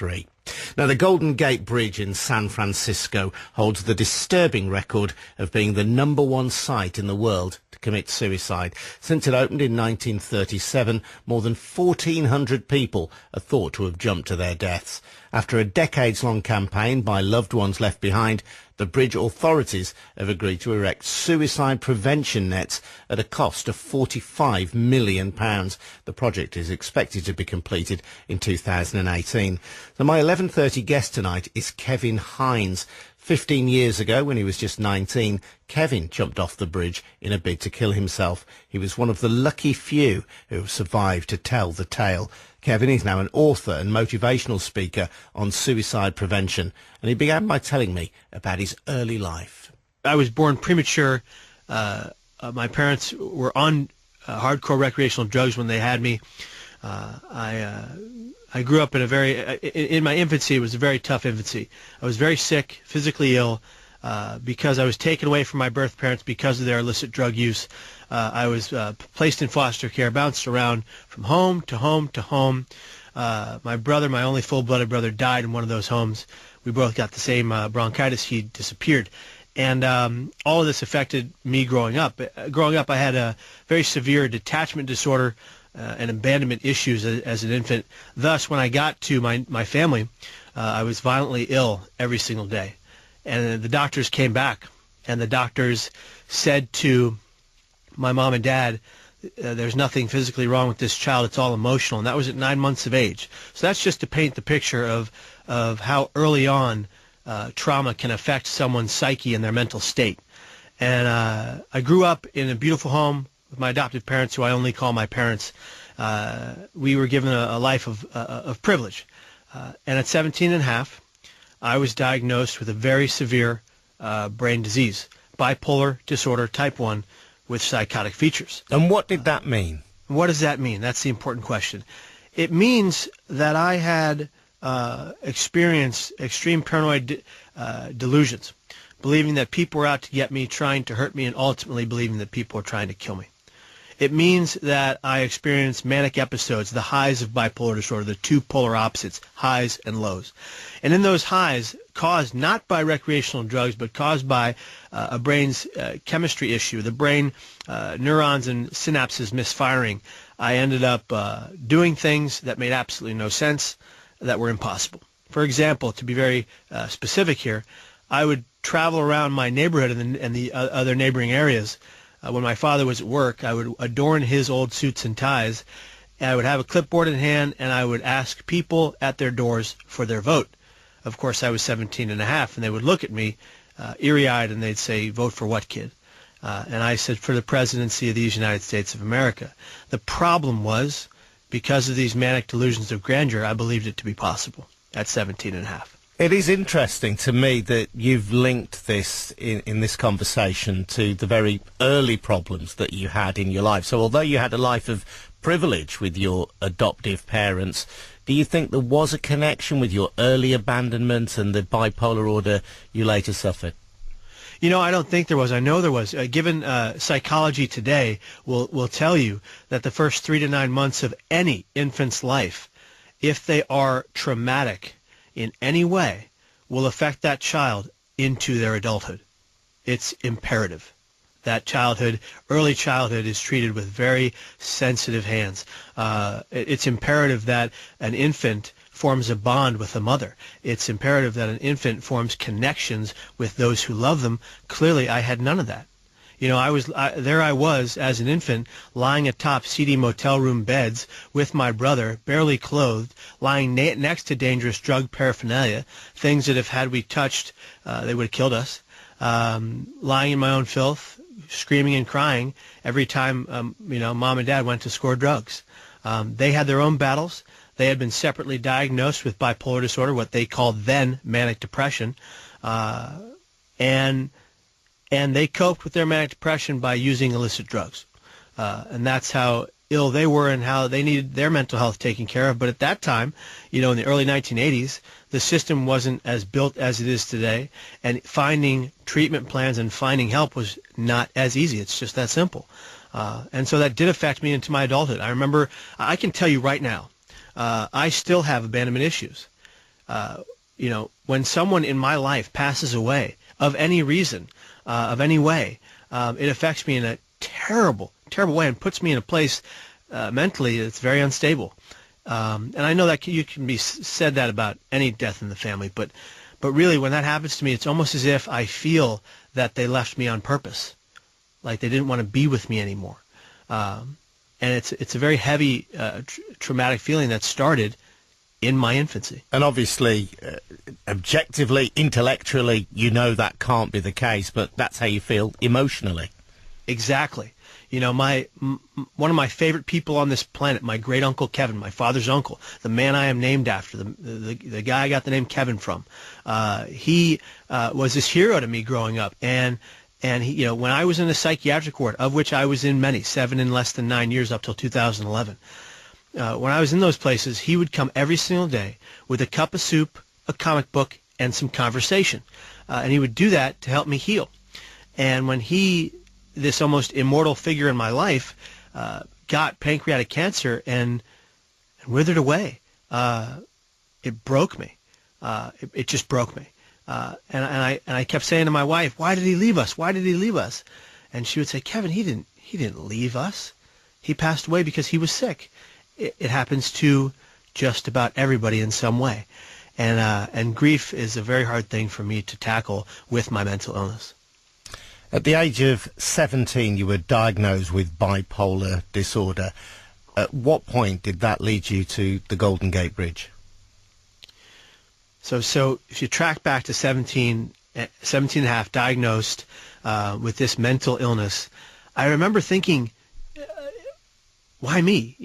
3. Now, the Golden Gate Bridge in San Francisco holds the disturbing record of being the #1 site in the world to commit suicide. Since it opened in 1937, more than 1,400 people are thought to have jumped to their deaths. After a decades-long campaign by loved ones left behind, the bridge authorities have agreed to erect suicide prevention nets at a cost of £45 million. The project is expected to be completed in 2018. So my 11:30 guest tonight is Kevin Hines. 15 years ago, when he was just 19, Kevin jumped off the bridge in a bid to kill himself. He was one of the lucky few who have survived to tell the tale. Kevin is now an author and motivational speaker on suicide prevention, and he began by telling me about his early life. I was born premature. My parents were on hardcore recreational drugs when they had me. I grew up in in my infancy. It was a very tough infancy. I was very sick, physically ill, because I was taken away from my birth parents because of their illicit drug use. I was placed in foster care, bounced around from home to home to home. My brother, my only full-blooded brother, died in one of those homes. We both got the same bronchitis. He disappeared. And all of this affected me growing up. Growing up, I had a very severe detachment disorder and abandonment issues as an infant. Thus, when I got to my family, I was violently ill every single day. And the doctors came back, and the doctors said to my mom and dad, there's nothing physically wrong with this child, it's all emotional. And that was at 9 months of age. So that's just to paint the picture of how early on trauma can affect someone's psyche and their mental state. And I grew up in a beautiful home with my adopted parents, who I only call my parents. We were given a life of privilege. And at 17 and a half, I was diagnosed with a very severe brain disease, bipolar disorder type 1, with psychotic features. And what did that mean? What does that mean? That's the important question. It means that I had experienced extreme paranoid delusions, believing that people were out to get me, trying to hurt me, and ultimately believing that people were trying to kill me. It means that I experienced manic episodes, the highs of bipolar disorder, the two polar opposites, highs and lows. And in those highs, caused not by recreational drugs, but caused by a brain's chemistry issue, the brain neurons and synapses misfiring, I ended up doing things that made absolutely no sense, that were impossible. For example, to be very specific here, I would travel around my neighborhood and the other neighboring areas. When my father was at work, I would adorn his old suits and ties, and I would have a clipboard in hand, and I would ask people at their doors for their vote. Of course, I was 17 and a half, and they would look at me eerie-eyed, and they'd say, "Vote for what, kid?" And I said, "For the presidency of these United States of America." The problem was, because of these manic delusions of grandeur, I believed it to be possible at 17 and a half. It is interesting to me that you've linked this in this conversation to the very early problems that you had in your life. So although you had a life of privilege with your adoptive parents, do you think there was a connection with your early abandonment and the bipolar order you later suffered? You know, I don't think there was. I know there was. Given psychology today will tell you that the first 3 to 9 months of any infant's life, if they are traumatic in any way, will affect that child into their adulthood. It's imperative. That childhood, early childhood, is treated with very sensitive hands. It's imperative that an infant forms a bond with a mother. It's imperative that an infant forms connections with those who love them. Clearly, I had none of that. You know, there I was as an infant, lying atop seedy motel room beds with my brother, barely clothed, lying next to dangerous drug paraphernalia, things that if had we touched, they would have killed us. Lying in my own filth, screaming and crying every time, mom and dad went to score drugs. They had their own battles. They had been separately diagnosed with bipolar disorder, what they called then manic depression, and they coped with their manic depression by using illicit drugs. And that's how ill they were and how they needed their mental health taken care of. But at that time, in the early 1980s, the system wasn't as built as it is today, and finding treatment plans and finding help was not as easy. It's just that simple. And so that did affect me into my adulthood. I remember, I can tell you right now, I still have abandonment issues. When someone in my life passes away of any reason, of any way, it affects me in a terrible, terrible way and puts me in a place mentally that's very unstable. And I know that you can be said that about any death in the family, but really when that happens to me, it's almost as if I feel that they left me on purpose, like they didn't want to be with me anymore. And it's a very heavy, traumatic feeling that started in my infancy. And obviously, objectively, intellectually, you know that can't be the case, but that's how you feel emotionally. Exactly. One of my favorite people on this planet, my great uncle Kevin, my father's uncle, the man I am named after, the guy I got the name Kevin from, he was this hero to me growing up. And he, when I was in the psychiatric ward, of which I was in many, 7 in less than 9 years up till 2011, when I was in those places, he would come every single day with a cup of soup, a comic book, and some conversation. And he would do that to help me heal. And when this almost immortal figure in my life, got pancreatic cancer and withered away, it broke me. It just broke me. And I kept saying to my wife, "Why did he leave us? Why did he leave us?" And she would say, "Kevin, he didn't leave us. He passed away because he was sick." It happens to just about everybody in some way. And grief is a very hard thing for me to tackle with my mental illness. At the age of 17, you were diagnosed with bipolar disorder. At what point did that lead you to the Golden Gate Bridge? So if you track back to 17 and a half, diagnosed with this mental illness, I remember thinking, why me?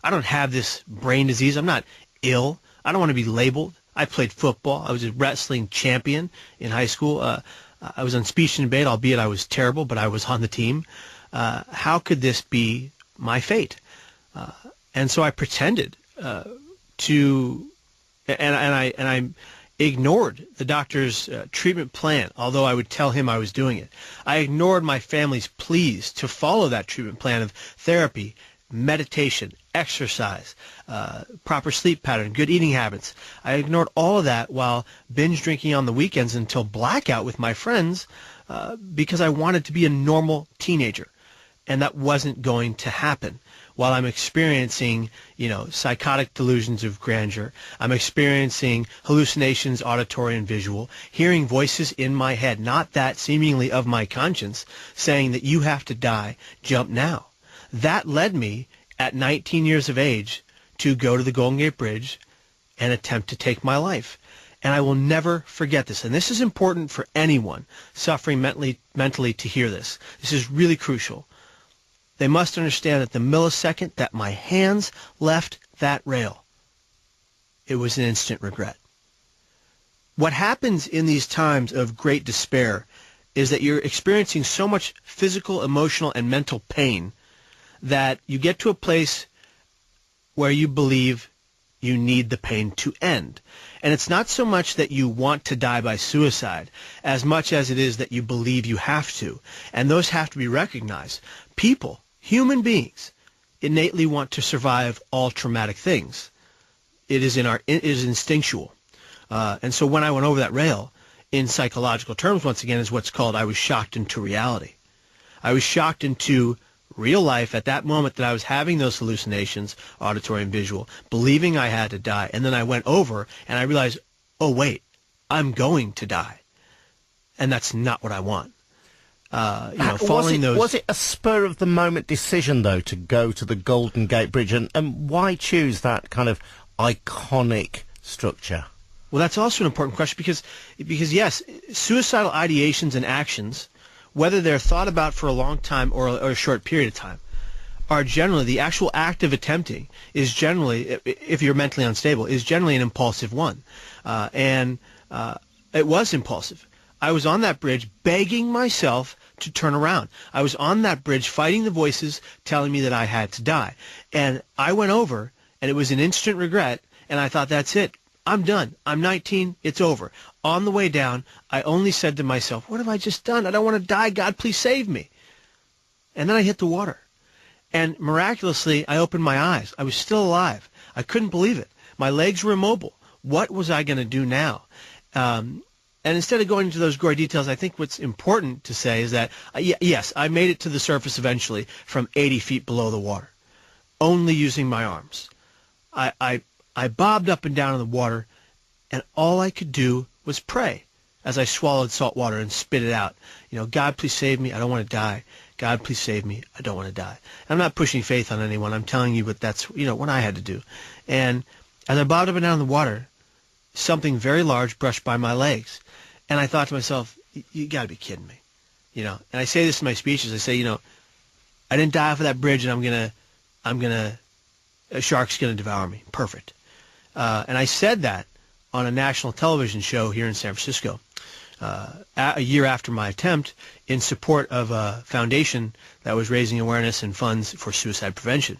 I don't have this brain disease. I'm not ill. I don't want to be labeled. I played football. I was a wrestling champion in high school. I was on speech and debate, albeit I was terrible, but I was on the team. How could this be my fate? And so I pretended to, and I ignored the doctor's treatment plan, although I would tell him I was doing it. I ignored my family's pleas to follow that treatment plan of therapy, meditation, exercise, proper sleep pattern, good eating habits. I ignored all of that while binge drinking on the weekends until blackout with my friends because I wanted to be a normal teenager. And that wasn't going to happen. While I'm experiencing, psychotic delusions of grandeur, I'm experiencing hallucinations, auditory and visual, hearing voices in my head, not that seemingly of my conscience, saying that you have to die, jump now. That led me at 19 years of age to go to the Golden Gate Bridge and attempt to take my life. And I will never forget this. And this is important for anyone suffering mentally to hear this. This is really crucial. They must understand that the millisecond that my hands left that rail, it was an instant regret. What happens in these times of great despair is that you're experiencing so much physical, emotional, and mental pain that you get to a place where you believe you need the pain to end. And it's not so much that you want to die by suicide as much as it is that you believe you have to. And those have to be recognized. People, human beings, innately want to survive all traumatic things. It is instinctual. And so when I went over that rail, in psychological terms, once again, is what's called I was shocked into reality. I was shocked into real life at that moment that I was having those hallucinations, auditory and visual, believing I had to die. And then I went over and I realized, oh, wait, I'm going to die. And that's not what I want. Was it a spur-of-the-moment decision, though, to go to the Golden Gate Bridge? And why choose that kind of iconic structure? Well, that's also an important question because yes, suicidal ideations and actions, whether they're thought about for a long time or a short period of time, are generally, the actual act of attempting is generally, if you're mentally unstable, is generally an impulsive one. And it was impulsive. I was on that bridge begging myself to turn around. I was on that bridge fighting the voices telling me that I had to die. And I went over, and it was an instant regret, and I thought, that's it. I'm done. I'm 19. It's over. On the way down, I only said to myself, what have I just done? I don't want to die. God, please save me. And then I hit the water. And miraculously, I opened my eyes. I was still alive. I couldn't believe it. My legs were immobile. What was I going to do now? And instead of going into those gory details, I think what's important to say is that, yes, I made it to the surface eventually from 80 feet below the water, only using my arms. I bobbed up and down in the water, and all I could do was pray as I swallowed salt water and spit it out. God, please save me. I don't want to die. God, please save me. I don't want to die. I'm not pushing faith on anyone. I'm telling you what that's, what I had to do. And as I bobbed up and down in the water, something very large brushed by my legs. And I thought to myself, you got to be kidding me. And I say this in my speeches. I say, I didn't die off of that bridge, and a shark's going to devour me. Perfect. And I said that on a national television show here in San Francisco a year after my attempt in support of a foundation that was raising awareness and funds for suicide prevention.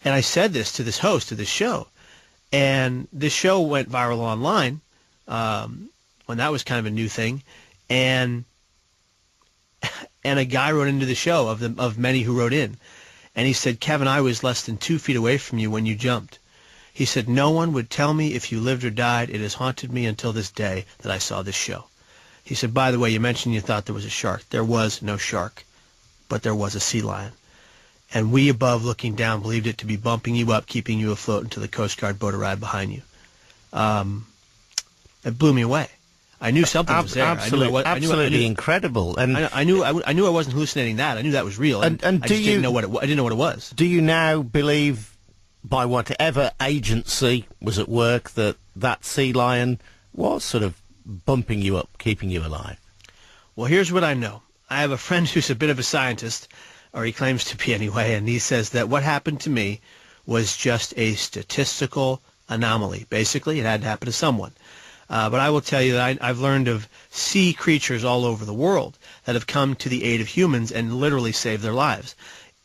And I said this to this host of this show. And this show went viral online when that was kind of a new thing. And a guy wrote into the show of many who wrote in. And he said, Kevin, I was less than 2 feet away from you when you jumped. He said, no one would tell me if you lived or died. It has haunted me until this day that I saw this show. He said, by the way, you mentioned you thought there was a shark. There was no shark, but there was a sea lion. And we above looking down believed it to be bumping you up, keeping you afloat until the Coast Guard boat arrived behind you. It blew me away. I knew something was there. Absolutely incredible. And I knew I wasn't hallucinating that. I knew that was real. And I just didn't know what it was. Do you now believe, by whatever agency was at work, that sea lion was sort of bumping you up, keeping you alive? Well, here's what I know. I have a friend who's a bit of a scientist, or he claims to be anyway, and he says that what happened to me was just a statistical anomaly. Basically, it had to happen to someone. But I will tell you that I've learned of sea creatures all over the world that have come to the aid of humans and literally saved their lives.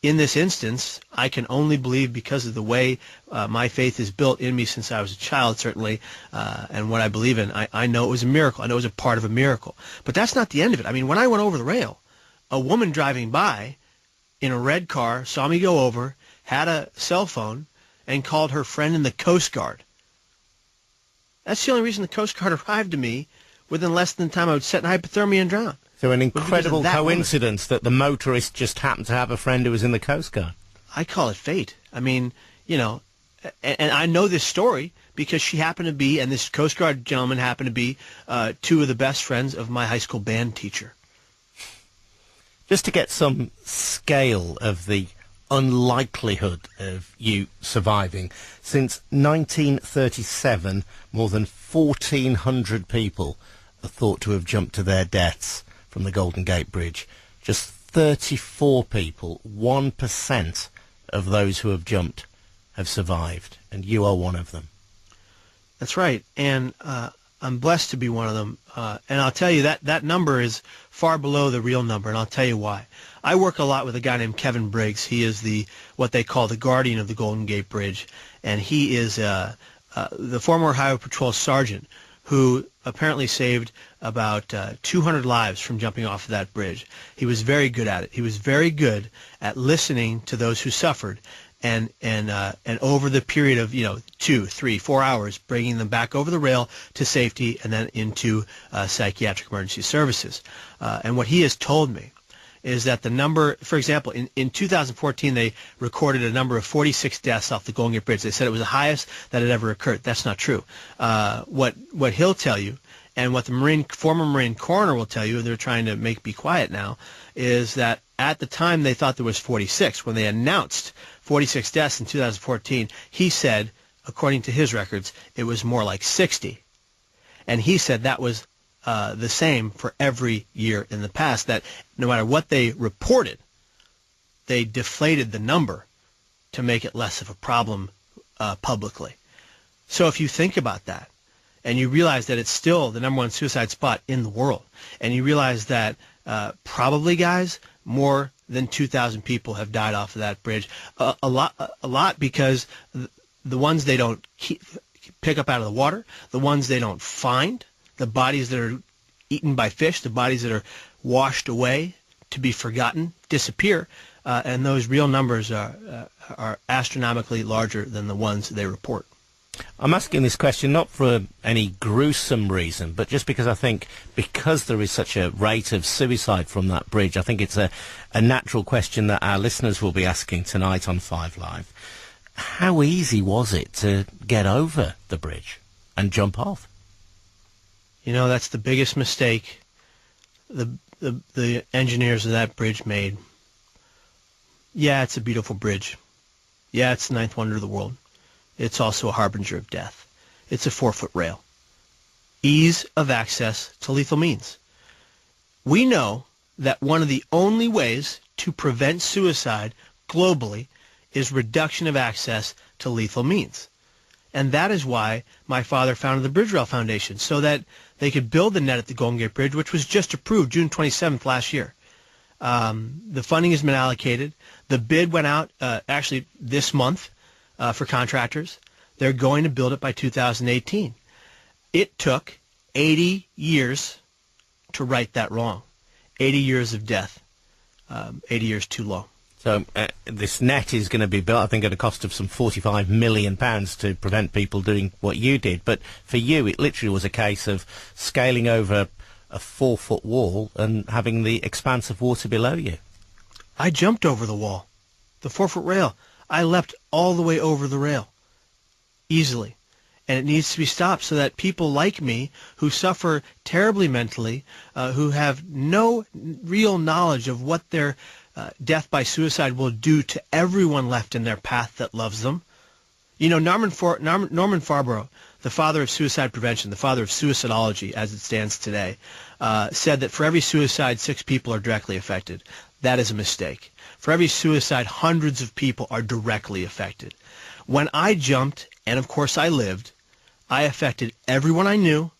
In this instance, I can only believe because of the way my faith is built in me since I was a child, certainly, and what I believe in. I know it was a miracle. I know it was a part of a miracle. But that's not the end of it. I mean, when I went over the rail, a woman driving by in a red car saw me go over, had a cell phone, and called her friend in the Coast Guard. That's the only reason the Coast Guard arrived to me within less than the time I would set in hypothermia and drown. So an incredible coincidence that the motorist just happened to have a friend who was in the Coast Guard. I call it fate. I mean, and I know this story because she happened to be, and this Coast Guard gentleman happened to be, two of the best friends of my high school band teacher. Just to get some scale of the unlikelihood of you surviving, since 1937, more than 1,400 people are thought to have jumped to their deaths from the Golden Gate Bridge. Just 34 people, 1% of those who have jumped, have survived, and you are one of them. That's right, and I'm blessed to be one of them. And I'll tell you that number is far below the real number, and I'll tell you why. I work a lot with a guy named Kevin Briggs. He is what they call the guardian of the Golden Gate Bridge, and he is the former Highway Patrol sergeant who apparently saved about 200 lives from jumping off of that bridge. He was very good at it. He was very good at listening to those who suffered, and over the period of 2, 3, 4 hours, bringing them back over the rail to safety and then into psychiatric emergency services. And what he has told me is that the number, for example, in 2014, they recorded a number of 46 deaths off the Golden Gate Bridge. They said it was the highest that had ever occurred. That's not true. What he'll tell you, and what the former Marine coroner will tell you, and they're trying to make be quiet now, is that at the time they thought there was 46. When they announced 46 deaths in 2014, he said, according to his records, it was more like 60. And he said that was the same for every year in the past, that no matter what they reported, they deflated the number to make it less of a problem publicly. So if you think about that, and you realize that it's still the number one suicide spot in the world, and you realize that probably, guys, more than 2,000 people have died off of that bridge, a lot because the ones they don't pick up out of the water, the ones they don't find, the bodies that are eaten by fish, the bodies that are washed away to be forgotten, disappear, and those real numbers are astronomically larger than the ones they report. I'm asking this question not for any gruesome reason, but just because I think because there is such a rate of suicide from that bridge, I think it's a natural question that our listeners will be asking tonight on 5 Live. How easy was it to get over the bridge and jump off? You know, that's the biggest mistake the engineers of that bridge made. Yeah, it's a beautiful bridge. Yeah, it's the ninth wonder of the world. It's also a harbinger of death. It's a 4-foot rail. Ease of access to lethal means. We know that one of the only ways to prevent suicide globally is reduction of access to lethal means. And that is why my father founded the Bridge Rail Foundation, so that they could build the net at the Golden Gate Bridge, which was just approved June 27th last year. The funding has been allocated. The bid went out actually this month for contractors. They're going to build it by 2018. It took 80 years to right that wrong. 80 years of death. 80 years too long. So this net is going to be built, I think, at a cost of some £45 million to prevent people doing what you did. But for you, it literally was a case of scaling over a 4-foot wall and having the expanse of water below you. I jumped over the wall, the 4-foot rail. I leapt all the way over the rail, easily. And it needs to be stopped so that people like me who suffer terribly mentally, who have no real knowledge of what their death by suicide will do to everyone left in their path that loves them. You know, Norman Farborough, the father of suicide prevention, the father of suicidology as it stands today, said that for every suicide, 6 people are directly affected. That is a mistake. For every suicide, hundreds of people are directly affected. When I jumped, and of course I lived, I affected everyone I knew,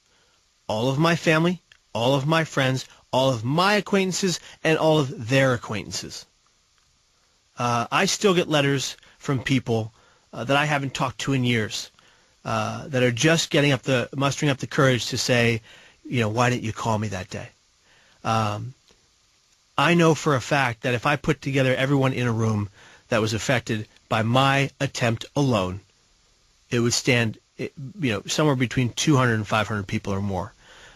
all of my family, all of my friends, all of my acquaintances, and all of their acquaintances. I still get letters from people that I haven't talked to in years, that are just mustering up the courage to say, you know, why didn't you call me that day? I know for a fact that if I put together everyone in a room that was affected by my attempt alone, it would stand, somewhere between 200 and 500 people or more.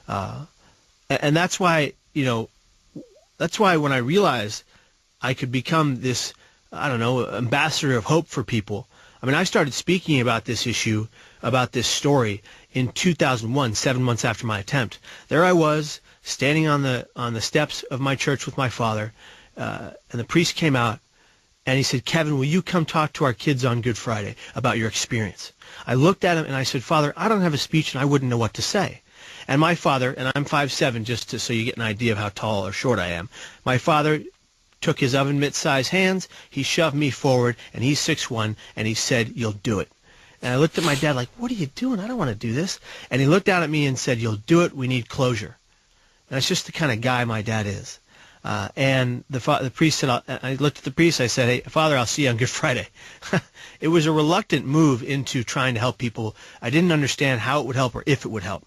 And that's why, that's why when I realized I could become this, ambassador of hope for people. I mean, I started speaking about this issue, about this story in 2001, 7 months after my attempt. There I was, standing on the steps of my church with my father, and the priest came out, and he said, "Kevin, will you come talk to our kids on Good Friday about your experience?" I looked at him and I said, "Father, I don't have a speech and I wouldn't know what to say." And my father, and I'm 5'7", so you get an idea of how tall or short I am, my father took his oven mitt-sized hands, he shoved me forward, and he's 6'1", and he said, "You'll do it." And I looked at my dad like, "What are you doing? I don't want to do this." And he looked down at me and said, "You'll do it. We need closure." And that's just the kind of guy my dad is. And the priest said, I looked at the priest, I said, "Hey, Father, I'll see you on Good Friday." It was a reluctant move into trying to help people. I didn't understand how it would help or if it would help.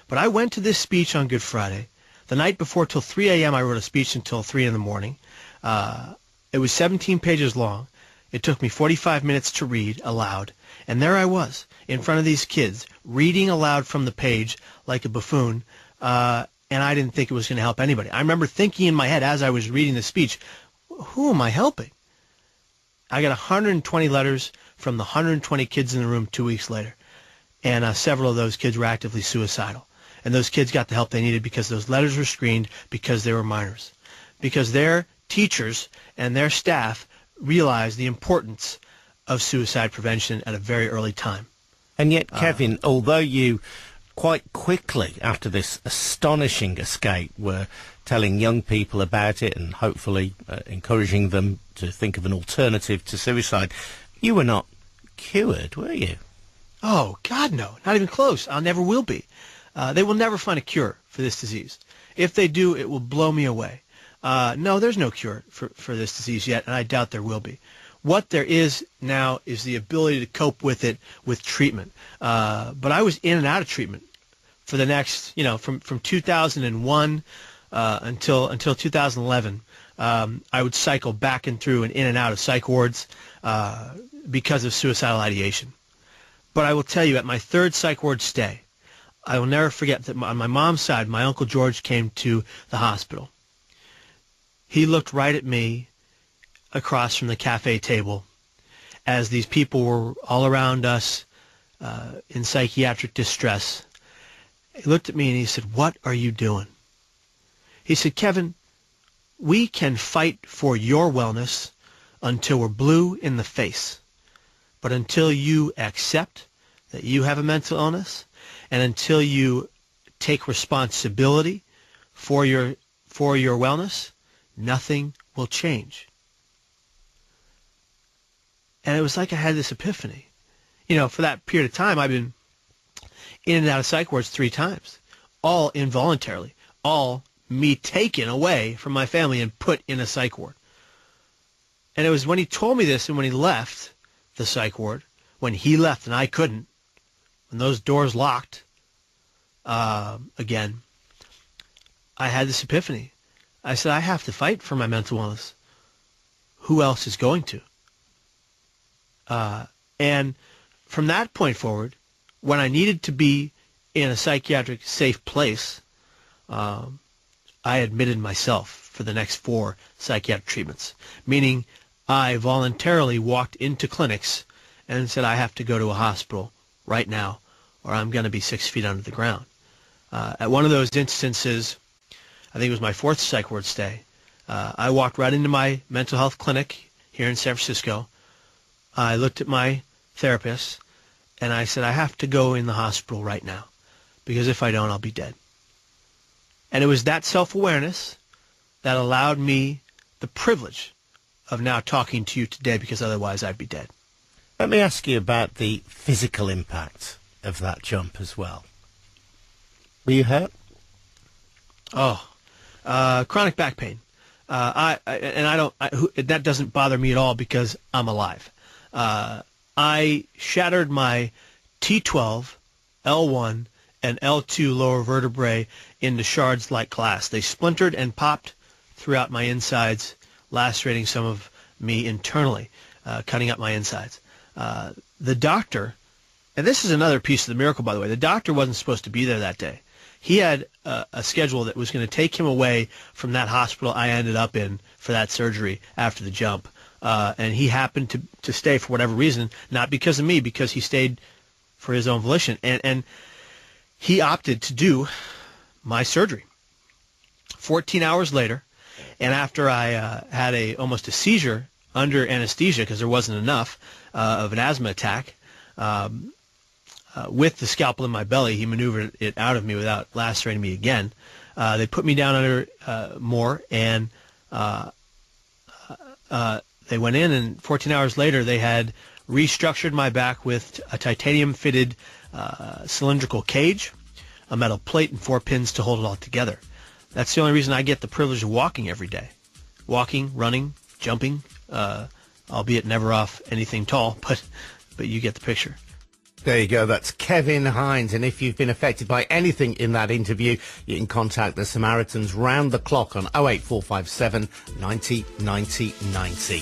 But I went to this speech on Good Friday. The night before, till 3 a.m., I wrote a speech until 3 in the morning. It was 17 pages long. It took me 45 minutes to read aloud. And there I was, in front of these kids, reading aloud from the page like a buffoon, and I didn't think it was going to help anybody. I remember thinking in my head as I was reading the speech, who am I helping? I got 120 letters from the 120 kids in the room 2 weeks later, and several of those kids were actively suicidal. And those kids got the help they needed because those letters were screened because they were minors, because their teachers and their staff realized the importance of suicide prevention at a very early time. And yet, Kevin, although you quite quickly after this astonishing escape were telling young people about it and hopefully encouraging them to think of an alternative to suicide, you were not cured, were you? Oh, God, no. Not even close. I never will be. They will never find a cure for this disease. If they do, it will blow me away. No, there's no cure for this disease yet, and I doubt there will be. What there is now is the ability to cope with it with treatment. But I was in and out of treatment for the next, from 2001 until 2011. I would cycle back and through and in and out of psych wards because of suicidal ideation. But I will tell you, at my third psych ward stay, I will never forget that on my mom's side, my Uncle George came to the hospital. He looked right at me across from the cafe table as these people were all around us in psychiatric distress. He looked at me and he said, "What are you doing?" He said, "Kevin, we can fight for your wellness until we're blue in the face. But until you accept that you have a mental illness, and until you take responsibility for your wellness, nothing will change." And it was like I had this epiphany. You know, for that period of time, I've been in and out of psych wards 3 times, all involuntarily, all me taken away from my family and put in a psych ward. And it was when he told me this and when he left the psych ward, when he left and I couldn't, when those doors locked again, I had this epiphany. I said, I have to fight for my mental wellness. Who else is going to? And from that point forward, when I needed to be in a psychiatric safe place, I admitted myself for the next 4 psychiatric treatments, meaning I voluntarily walked into clinics and said, I have to go to a hospital right now or I'm going to be 6 feet under the ground. At one of those instances, I think it was my 4th psych ward stay, I walked right into my mental health clinic here in San Francisco. I looked at my therapist and I said, I have to go in the hospital right now because if I don't, I'll be dead. And it was that self-awareness that allowed me the privilege of now talking to you today, because otherwise I'd be dead. Let me ask you about the physical impact of that jump as well. Were you hurt? Chronic back pain. That doesn't bother me at all because I'm alive. I shattered my T12, L1, and L2 lower vertebrae into shards like glass. They splintered and popped throughout my insides, lacerating some of me internally, cutting up my insides. The doctor, and this is another piece of the miracle, by the way, the doctor wasn't supposed to be there that day. He had a schedule that was going to take him away from that hospital I ended up in for that surgery after the jump. And he happened to stay for whatever reason, not because of me, because he stayed for his own volition. And he opted to do my surgery. 14 hours later, and after I had almost a seizure under anesthesia because there wasn't enough of an asthma attack, with the scalpel in my belly, he maneuvered it out of me without lacerating me again. They put me down under more, and they went in, and 14 hours later, they had restructured my back with a titanium-fitted cylindrical cage, a metal plate, and 4 pins to hold it all together. That's the only reason I get the privilege of walking every day. Walking, running, jumping, albeit never off anything tall, but you get the picture. There you go. That's Kevin Hines. And if you've been affected by anything in that interview, you can contact the Samaritans round the clock on 08457 90 90 90.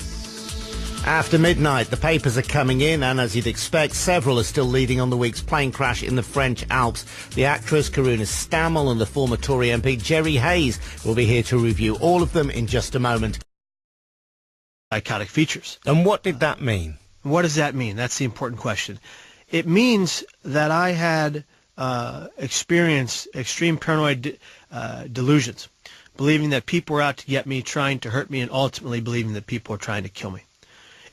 After midnight, the papers are coming in, and as you'd expect, several are still leading on the week's plane crash in the French Alps. The actress Karuna Stammel and the former Tory MP Jerry Hayes will be here to review all of them in just a moment. Psychotic features. And what did that mean? What does that mean? That's the important question. It means that I had experienced extreme paranoid delusions, believing that people were out to get me, trying to hurt me, and ultimately believing that people were trying to kill me.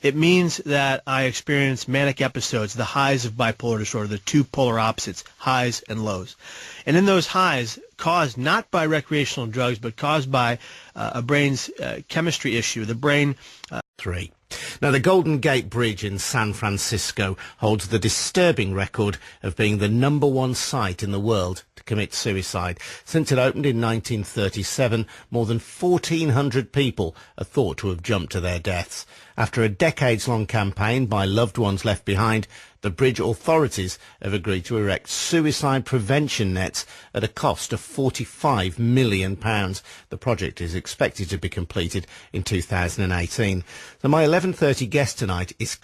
It means that I experienced manic episodes, the highs of bipolar disorder, the 2 polar opposites, highs and lows. And in those highs, caused not by recreational drugs, but caused by a brain's chemistry issue, the brain... 3. Now, the Golden Gate Bridge in San Francisco holds the disturbing record of being the #1 site in the world to commit suicide. Since it opened in 1937, more than 1,400 people are thought to have jumped to their deaths. After a decades-long campaign by loved ones left behind, the bridge authorities have agreed to erect suicide prevention nets at a cost of £45 million. The project is expected to be completed in 2018. So my 11:30 guest tonight is...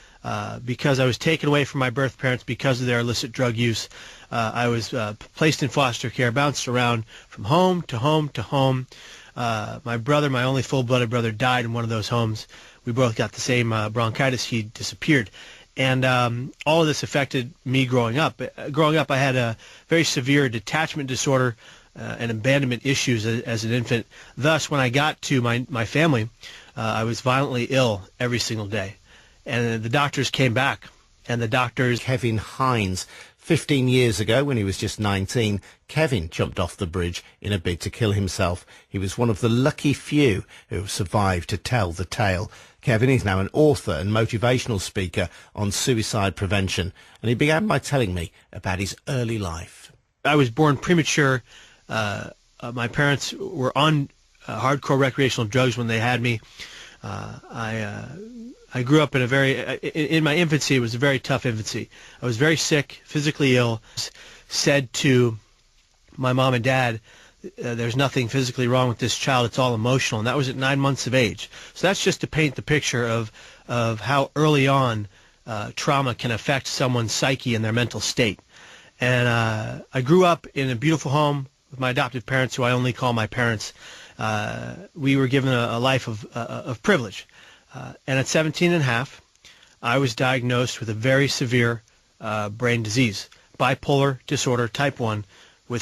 Because I was taken away from my birth parents because of their illicit drug use. I was placed in foster care, bounced around from home to home to home. My brother, my only full-blooded brother, died in one of those homes. We both got the same bronchitis. He disappeared. And all of this affected me growing up. Growing up, I had a very severe detachment disorder and abandonment issues as an infant. Thus, when I got to my family, I was violently ill every single day. And the doctors came back, and the doctors... Kevin Hines. 15 years ago, when he was just 19, Kevin jumped off the bridge in a bid to kill himself. He was one of the lucky few who have survived to tell the tale. Kevin is now an author and motivational speaker on suicide prevention, and he began by telling me about his early life. I was born premature. My parents were on hardcore recreational drugs when they had me. I grew up in in my infancy, it was a very tough infancy. I was very sick, physically ill. Said to my mom and dad, there's nothing physically wrong with this child, it's all emotional. And that was at 9 months of age. So that's just to paint the picture of how early on trauma can affect someone's psyche and their mental state. And I grew up in a beautiful home with my adopted parents, who I only call my parents. We were given a life of privilege. And at 17 and a half, I was diagnosed with a very severe brain disease, bipolar disorder type 1, with